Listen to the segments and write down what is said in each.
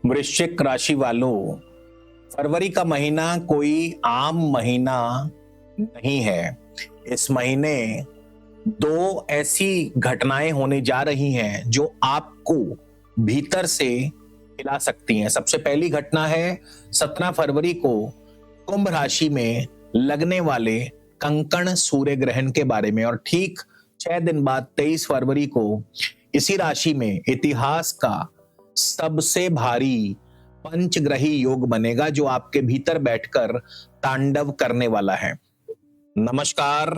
वृश्चिक राशि वालों, फरवरी का महीना कोई आम महीना नहीं है। इस महीने दो ऐसी घटनाएं होने जा रही हैं जो आपको भीतर से हिला सकती हैं। सबसे पहली घटना है 17 फरवरी को कुंभ राशि में लगने वाले कंकण सूर्य ग्रहण के बारे में, और ठीक 6 दिन बाद 23 फरवरी को इसी राशि में इतिहास का सबसे भारी पंचग्रही योग बनेगा जो आपके भीतर बैठकर तांडव करने वाला है। नमस्कार,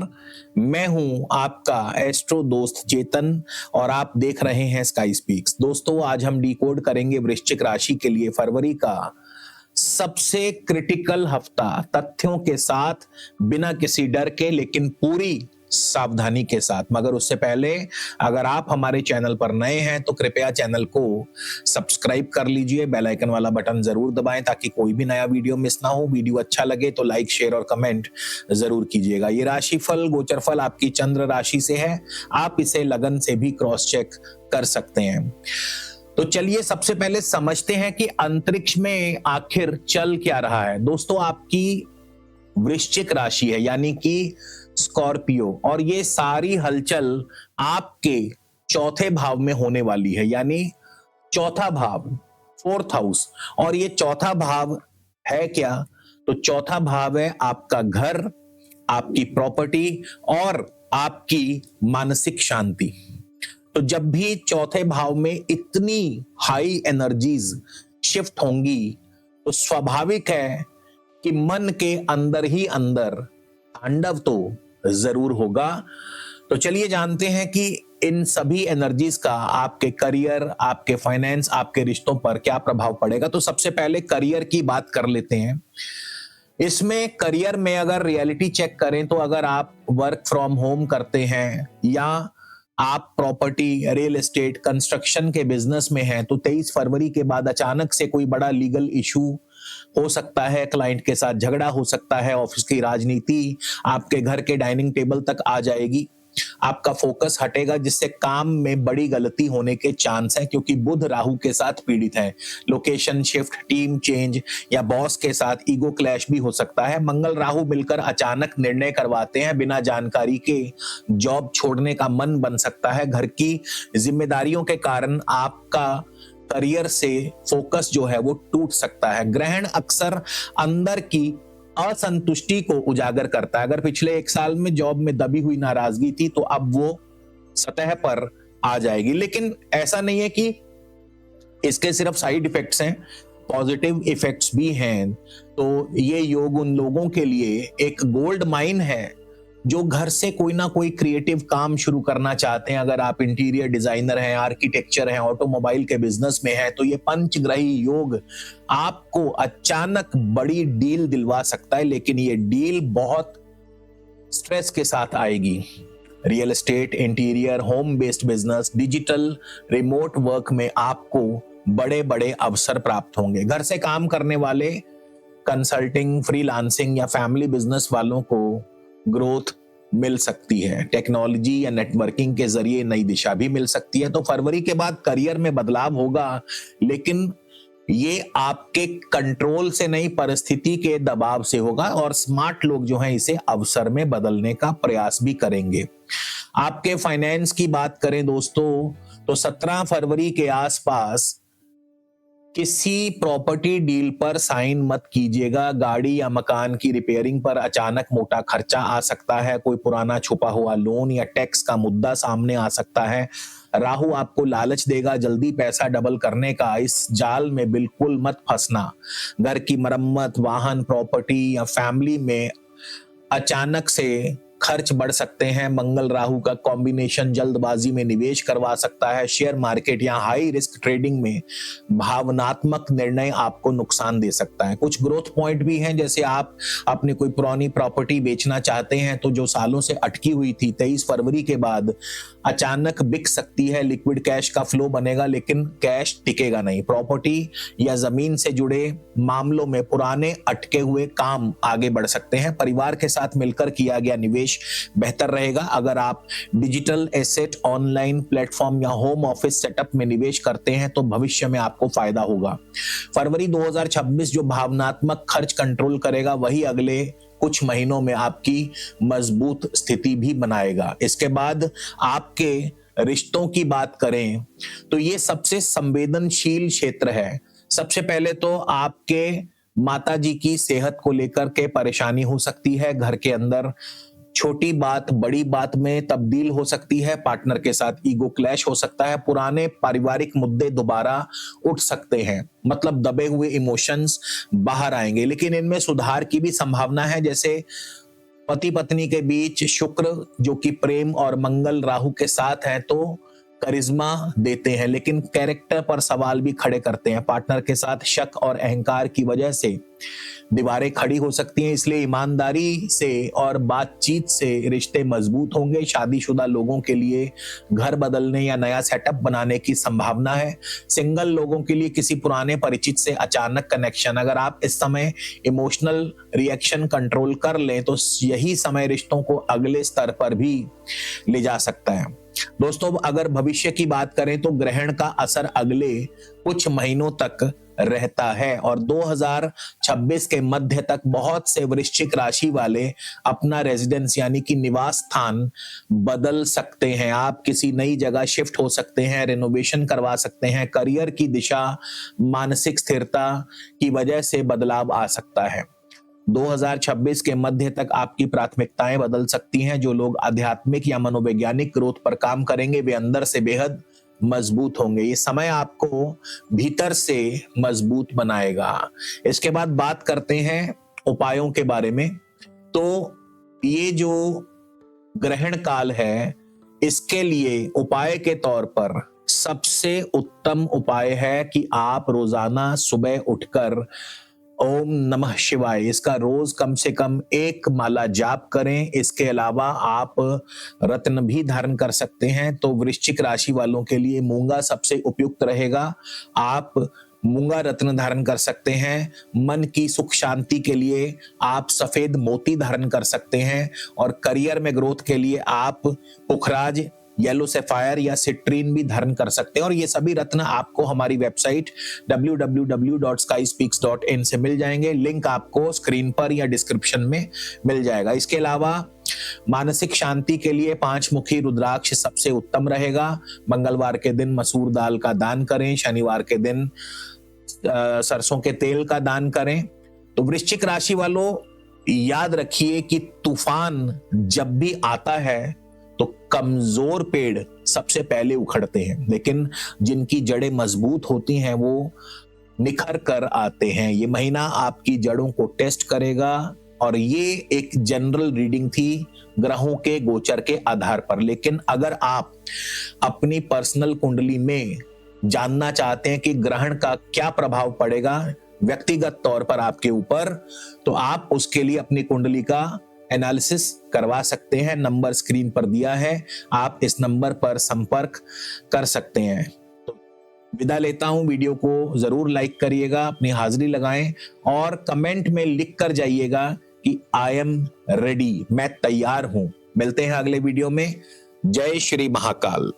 मैं हूं आपका एस्ट्रो दोस्त चेतन और आप देख रहे हैं स्काई स्पीक्स। दोस्तों, आज हम डिकोड करेंगे वृश्चिक राशि के लिए फरवरी का सबसे क्रिटिकल हफ्ता, तथ्यों के साथ, बिना किसी डर के, लेकिन पूरी सावधानी के साथ। मगर उससे पहले अगर आप हमारे चैनल पर नए हैं तो कृपया चैनल को सब्सक्राइब कर लीजिए, बेल आइकन वाला बटन जरूर दबाएं ताकि कोई भी नया वीडियो मिस ना हो। वीडियो अच्छा लगे तो लाइक, शेयर और कमेंट जरूर कीजिएगा। ये राशिफल, गोचरफल आपकी चंद्र राशि से है, आप इसे लगन से भी क्रॉस चेक कर सकते हैं। तो चलिए सबसे पहले समझते हैं कि अंतरिक्ष में आखिर चल क्या रहा है। दोस्तों, आपकी वृश्चिक राशि है यानी कि स्कॉर्पियो, और ये सारी हलचल आपके चौथे भाव में होने वाली है, यानी चौथा भाव, फोर्थ हाउस। और ये चौथा भाव है क्या? तो चौथा भाव है आपका घर, आपकी प्रॉपर्टी और आपकी मानसिक शांति। तो जब भी चौथे भाव में इतनी हाई एनर्जीज शिफ्ट होंगी तो स्वाभाविक है कि मन के अंदर ही अंदर तांडव तो जरूर होगा। तो चलिए जानते हैं कि इन सभी एनर्जीज का आपके करियर, आपके फाइनेंस, आपके रिश्तों पर क्या प्रभाव पड़ेगा। तो सबसे पहले करियर की बात कर लेते हैं। इसमें करियर में अगर रियलिटी चेक करें तो अगर आप वर्क फ्रॉम होम करते हैं या आप प्रॉपर्टी, रियल एस्टेट, कंस्ट्रक्शन के बिजनेस में हैं तो 23 फरवरी के बाद अचानक से कोई बड़ा लीगल इशू हो सकता है, क्लाइंट के साथ झगड़ा हो सकता है, ऑफिस की राजनीति आपके घर के डाइनिंग टेबल तक आ जाएगी। आपका फोकस हटेगा जिससे काम में बड़ी गलती होने के चांस है, क्योंकि बुध राहु के साथ पीड़ित है। लोकेशन शिफ्ट, टीम चेंज या बॉस के साथ ईगो क्लैश भी हो सकता है। मंगल राहु मिलकर अचानक निर्णय करवाते हैं, बिना जानकारी के जॉब छोड़ने का मन बन सकता है। घर की जिम्मेदारियों के कारण आपका करियर से फोकस जो है वो टूट सकता है। ग्रहण अक्सर अंदर की असंतुष्टि को उजागर करता है। अगर पिछले 1 साल में जॉब में दबी हुई नाराजगी थी तो अब वो सतह पर आ जाएगी। लेकिन ऐसा नहीं है कि इसके सिर्फ साइड इफेक्ट्स हैं, पॉजिटिव इफेक्ट्स भी हैं। तो ये योग उन लोगों के लिए एक गोल्ड माइन है जो घर से कोई ना कोई क्रिएटिव काम शुरू करना चाहते हैं। अगर आप इंटीरियर डिजाइनर हैं, आर्किटेक्चर हैं, ऑटोमोबाइल के बिजनेस में हैं तो ये पंचग्रही योग आपको अचानक बड़ी डील दिलवा सकता है, लेकिन ये डील बहुत स्ट्रेस के साथ आएगी। Real estate, interior, home based business, digital, remote work में आपको बड़े बड़े अवसर प्राप्त होंगे। घर से काम करने वाले, कंसल्टिंग, फ्रीलांसिंग या फैमिली बिजनेस वालों को ग्रोथ मिल सकती है। टेक्नोलॉजी या नेटवर्किंग के जरिए नई दिशा भी मिल सकती है। तो फरवरी के बाद करियर में बदलाव होगा, लेकिन ये आपके कंट्रोल से नहीं, परिस्थिति के दबाव से होगा, और स्मार्ट लोग जो हैं इसे अवसर में बदलने का प्रयास भी करेंगे। आपके फाइनेंस की बात करें दोस्तों तो 17 फरवरी के आसपास किसी प्रॉपर्टी डील पर साइन मत कीजिएगा। गाड़ी या मकान की रिपेयरिंग पर अचानक मोटा खर्चा आ सकता है। कोई पुराना छुपा हुआ लोन या टैक्स का मुद्दा सामने आ सकता है। राहु आपको लालच देगा जल्दी पैसा डबल करने का, इस जाल में बिल्कुल मत फंसना। घर की मरम्मत, वाहन, प्रॉपर्टी या फैमिली में अचानक से खर्च बढ़ सकते हैं। मंगल राहु का कॉम्बिनेशन जल्दबाजी में निवेश करवा सकता है। शेयर मार्केट या हाई रिस्क ट्रेडिंग में भावनात्मक निर्णय आपको नुकसान दे सकता है। कुछ ग्रोथ पॉइंट भी हैं, जैसे आप अपनी कोई पुरानी प्रॉपर्टी बेचना चाहते हैं तो जो सालों से अटकी हुई थी 23 फरवरी के बाद अचानक बिक सकती है। लिक्विड कैश का फ्लो बनेगा, लेकिन कैश टिकेगा नहीं। प्रॉपर्टी या जमीन से जुड़े मामलों में पुराने अटके हुए काम आगे बढ़ सकते हैं। परिवार के साथ मिलकर किया गया निवेश निवेश बेहतर रहेगा। अगर आप डिजिटल एसेट, ऑनलाइन प्लेटफॉर्म या होम ऑफिस सेटअप में निवेश करते हैं तो भविष्य में आपको फायदा होगा। फरवरी 2026 जो भावनात्मक खर्च कंट्रोल करेगा वही अगले कुछ महीनों में आपकी मजबूत स्थिति भी बनाएगा। इसके बाद आपके रिश्तों की बात करें तो ये सबसे संवेदनशील क्षेत्र है। सबसे पहले तो आपके माताजी की सेहत को लेकर के परेशानी हो सकती है। घर के अंदर छोटी बात बड़ी बात में तब्दील हो सकती है। पार्टनर के साथ ईगो क्लैश हो सकता है। पुराने पारिवारिक मुद्दे दोबारा उठ सकते हैं, मतलब दबे हुए इमोशंस बाहर आएंगे, लेकिन इनमें सुधार की भी संभावना है। जैसे पति पत्नी के बीच शुक्र जो कि प्रेम और मंगल राहु के साथ है तो करिश्मा देते हैं, लेकिन कैरेक्टर पर सवाल भी खड़े करते हैं। पार्टनर के साथ शक और अहंकार की वजह से दीवारें खड़ी हो सकती हैं, इसलिए ईमानदारी से और बातचीत से रिश्ते मजबूत होंगे। शादीशुदा लोगों के लिए घर बदलने या नया सेटअप बनाने की संभावना है। सिंगल लोगों के लिए किसी पुराने परिचित से अचानक कनेक्शन। अगर आप इस समय इमोशनल रिएक्शन कंट्रोल कर लें तो यही समय रिश्तों को अगले स्तर पर भी ले जा सकता है। दोस्तों, अगर भविष्य की बात करें तो ग्रहण का असर अगले कुछ महीनों तक रहता है और 2026 के मध्य तक बहुत से वृश्चिक राशि वाले अपना रेजिडेंस यानी कि निवास स्थान बदल सकते हैं। आप किसी नई जगह शिफ्ट हो सकते हैं, रेनोवेशन करवा सकते हैं। करियर की दिशा, मानसिक स्थिरता की वजह से बदलाव आ सकता है। 2026 के मध्य तक आपकी प्राथमिकताएं बदल सकती हैं। जो लोग आध्यात्मिक या मनोवैज्ञानिक ग्रोथ पर काम करेंगे वे अंदर से बेहद मजबूत होंगे। ये समय आपको भीतर से मजबूत बनाएगा। इसके बाद बात करते हैं उपायों के बारे में। तो ये जो ग्रहण काल है इसके लिए उपाय के तौर पर सबसे उत्तम उपाय है कि आप रोजाना सुबह उठकर ओम नमः शिवाय इसका रोज कम से कम 1 माला जाप करें। इसके अलावा आप रत्न भी धारण कर सकते हैं। तो वृश्चिक राशि वालों के लिए मूंगा सबसे उपयुक्त रहेगा। आप मूंगा रत्न धारण कर सकते हैं। मन की सुख शांति के लिए आप सफेद मोती धारण कर सकते हैं और करियर में ग्रोथ के लिए आप पुखराज, येलो सैफायर या सिट्रीन भी धारण कर सकते हैं। और ये सभी रत्न आपको हमारी वेबसाइट www.skyspeaks.in से मिल जाएंगे। लिंक आपको स्क्रीन पर या डिस्क्रिप्शन में मिल जाएगा। इसके अलावा मानसिक शांति के लिए 5 मुखी रुद्राक्ष सबसे उत्तम रहेगा। मंगलवार के दिन मसूर दाल का दान करें, शनिवार के दिन सरसों के तेल का दान करें। तो वृश्चिक राशि वालों, याद रखिए कि तूफान जब भी आता है तो कमजोर पेड़ सबसे पहले उखड़ते हैं, लेकिन जिनकी जड़ें मजबूत होती हैं वो निखर कर आते हैं। ये महीना आपकी जड़ों को टेस्ट करेगा और ये एक जनरल रीडिंग थी ग्रहों के गोचर के आधार पर। लेकिन अगर आप अपनी पर्सनल कुंडली में जानना चाहते हैं कि ग्रहण का क्या प्रभाव पड़ेगा व्यक्तिगत तौर पर आपके ऊपर, तो आप उसके लिए अपनी कुंडली का एनालिसिस करवा सकते हैं। नंबर स्क्रीन पर दिया है, आप इस नंबर पर संपर्क कर सकते हैं। तो विदा लेता हूं। वीडियो को जरूर लाइक करिएगा, अपनी हाजिरी लगाएं और कमेंट में लिख कर जाइएगा कि आई एम रेडी, मैं तैयार हूं। मिलते हैं अगले वीडियो में। जय श्री महाकाल।